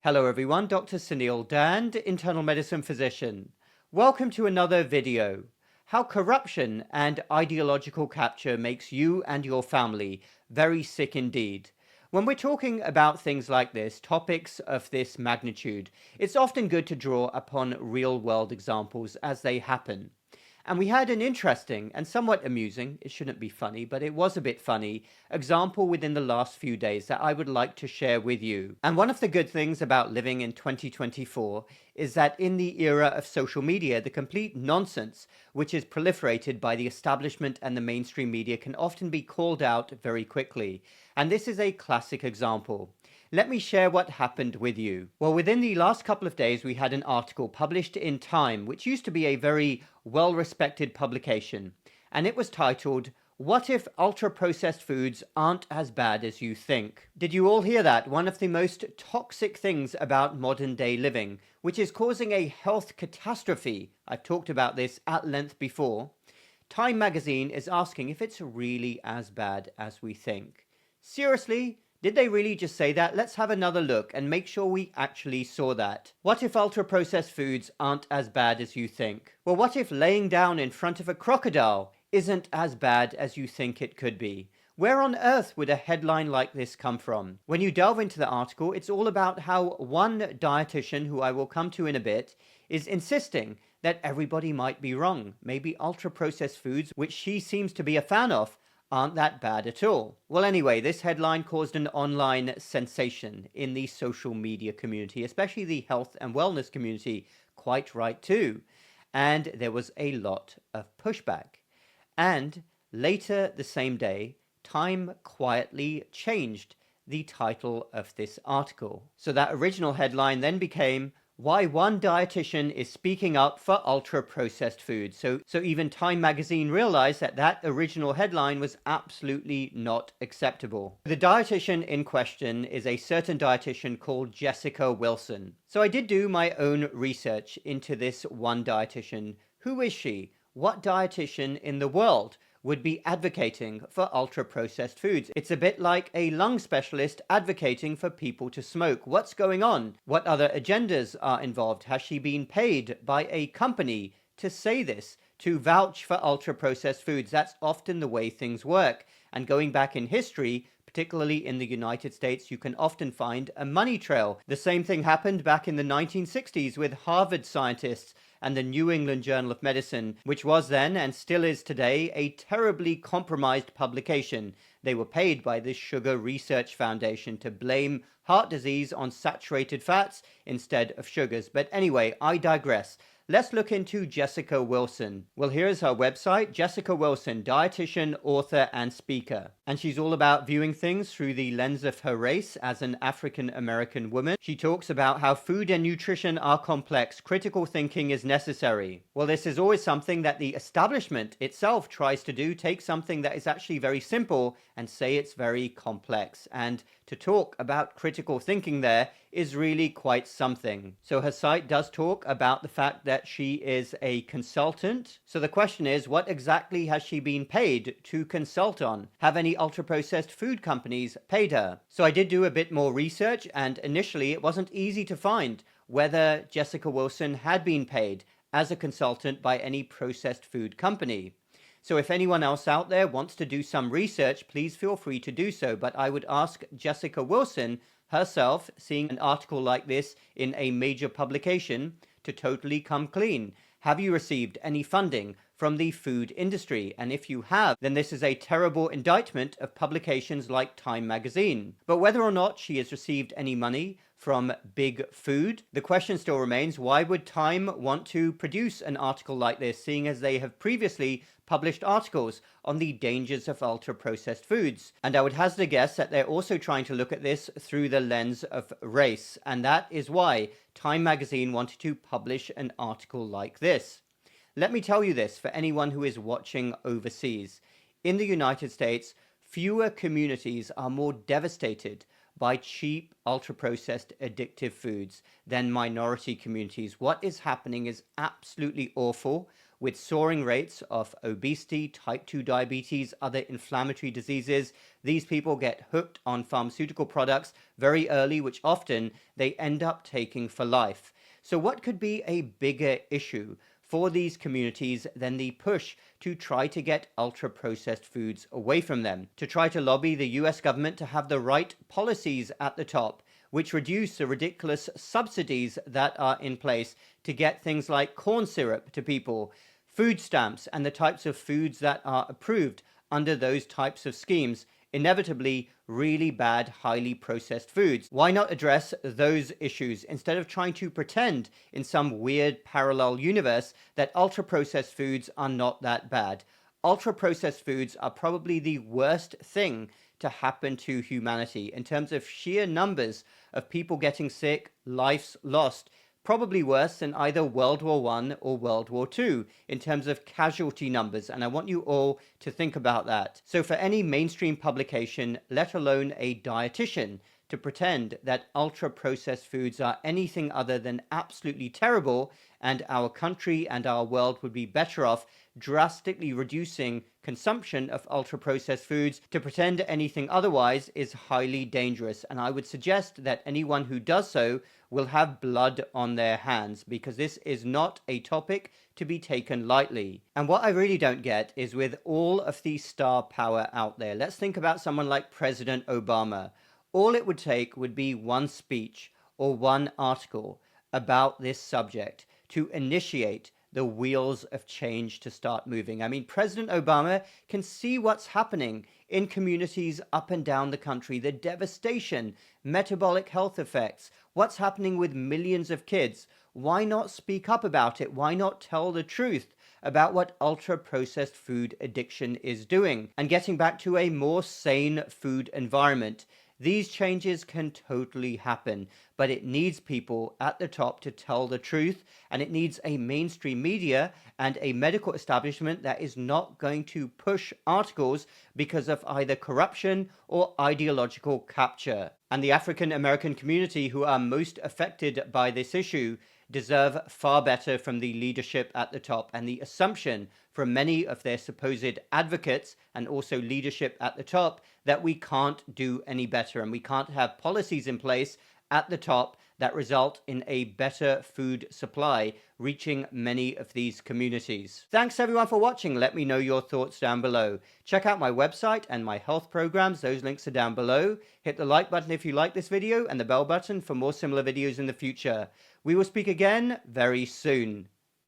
Hello everyone, Dr. Suneel Dhand, internal medicine physician. Welcome to another video. How corruption and ideological capture makes you and your family very sick indeed. When we're talking about things like this, topics of this magnitude, it's often good to draw upon real-world examples as they happen. And we had an interesting and somewhat amusing, it shouldn't be funny, but it was a bit funny, example within the last few days that I would like to share with you. And one of the good things about living in 2024 is that in the era of social media, the complete nonsense which is proliferated by the establishment and the mainstream media can often be called out very quickly. And this is a classic example. Let me share what happened with you. Well, within the last couple of days, we had an article published in Time, which used to be a very well-respected publication, and it was titled, "What if ultra-processed foods aren't as bad as you think?" Did you all hear that? One of the most toxic things about modern-day living, which is causing a health catastrophe. I've talked about this at length before. Time magazine is asking if it's really as bad as we think. Seriously? Did they really just say that? Let's have another look and make sure we actually saw that. What if ultra-processed foods aren't as bad as you think? Well, what if laying down in front of a crocodile isn't as bad as you think it could be? Where on earth would a headline like this come from? When you delve into the article, it's all about how one dietitian, who I will come to in a bit, is insisting that everybody might be wrong. Maybe ultra-processed foods, which she seems to be a fan of, aren't that bad at all. Well, anyway, this headline caused an online sensation in the social media community, especially the health and wellness community, quite right too. And there was a lot of pushback. And later the same day, Time quietly changed the title of this article. So that original headline then became, "Why One Dietitian is Speaking Up for Ultra-Processed Foods." So even Time magazine realized that that original headline was absolutely not acceptable. The dietitian in question is a certain dietitian called Jessica Wilson. So I did do my own research into this one dietitian. Who is she? What dietitian in the world would be advocating for ultra-processed foods? It's a bit like a lung specialist advocating for people to smoke. What's going on? What other agendas are involved? Has she been paid by a company to say this, to vouch for ultra-processed foods? That's often the way things work. And going back in history, particularly in the United States, you can often find a money trail. The same thing happened back in the 1960s with Harvard scientists and the New England Journal of Medicine, which was then and still is today a terribly compromised publication. They were paid by this Sugar Research Foundation to blame heart disease on saturated fats instead of sugars. But anyway, I digress. Let's look into Jessica Wilson. Well, here is her website, Jessica Wilson, dietitian, author, and speaker. And she's all about viewing things through the lens of her race as an African-American woman. She talks about how food and nutrition are complex. Critical thinking is necessary. Well, this is always something that the establishment itself tries to do, take something that is actually very simple and say it's very complex. And to talk about critical thinking there is really quite something. So her site does talk about the fact that she is a consultant. So the question is, what exactly has she been paid to consult on? Have any ultra-processed food companies paid her? So I did do a bit more research, and initially it wasn't easy to find whether Jessica Wilson had been paid as a consultant by any processed food company. So if anyone else out there wants to do some research, please feel free to do so. But I would ask Jessica Wilson herself, seeing an article like this in a major publication, to totally come clean. Have you received any funding from the food industry? And if you have, then this is a terrible indictment of publications like Time magazine. But whether or not she has received any money from big food, the question still remains, why would Time want to produce an article like this, seeing as they have previously published articles on the dangers of ultra-processed foods? And I would hazard a guess that they're also trying to look at this through the lens of race, and that is why Time magazine wanted to publish an article like this. Let me tell you this for anyone who is watching overseas. In the United States, fewer communities are more devastated by cheap, ultra-processed, addictive foods than minority communities. What is happening is absolutely awful. with soaring rates of obesity, type 2 diabetes, other inflammatory diseases. These people get hooked on pharmaceutical products very early, which often they end up taking for life. So what could be a bigger issue for these communities than the push to try to get ultra-processed foods away from them, to try to lobby the US government to have the right policies at the top, which reduce the ridiculous subsidies that are in place to get things like corn syrup to people, food stamps, and the types of foods that are approved under those types of schemes, inevitably really bad, highly processed foods. Why not address those issues instead of trying to pretend in some weird parallel universe that ultra-processed foods are not that bad? Ultra-processed foods are probably the worst thing to happen to humanity in terms of sheer numbers of people getting sick, lives lost. Probably worse than either World War I or World War II in terms of casualty numbers, and I want you all to think about that. So for any mainstream publication, let alone a dietitian, to pretend that ultra-processed foods are anything other than absolutely terrible, and our country and our world would be better off drastically reducing consumption of ultra-processed foods, to pretend anything otherwise is highly dangerous. And I would suggest that anyone who does so will have blood on their hands, because this is not a topic to be taken lightly. And what I really don't get is, with all of the star power out there, let's think about someone like President Obama. All it would take would be one speech or one article about this subject to initiate the wheels of change to start moving. I mean, President Obama can see what's happening in communities up and down the country, the devastation, metabolic health effects, what's happening with millions of kids. Why not speak up about it? Why not tell the truth about what ultra-processed food addiction is doing and getting back to a more sane food environment? These changes can totally happen, but it needs people at the top to tell the truth, and it needs a mainstream media and a medical establishment that is not going to push articles because of either corruption or ideological capture. And the African American community, who are most affected by this issue, deserve far better from the leadership at the top. And the assumption from many of their supposed advocates and also leadership at the top that we can't do any better and we can't have policies in place at the top that result in a better food supply reaching many of these communities. Thanks everyone for watching. Let me know your thoughts down below. Check out my website and my health programs. Those links are down below. Hit the like button if you like this video and the bell button for more similar videos in the future. We will speak again very soon.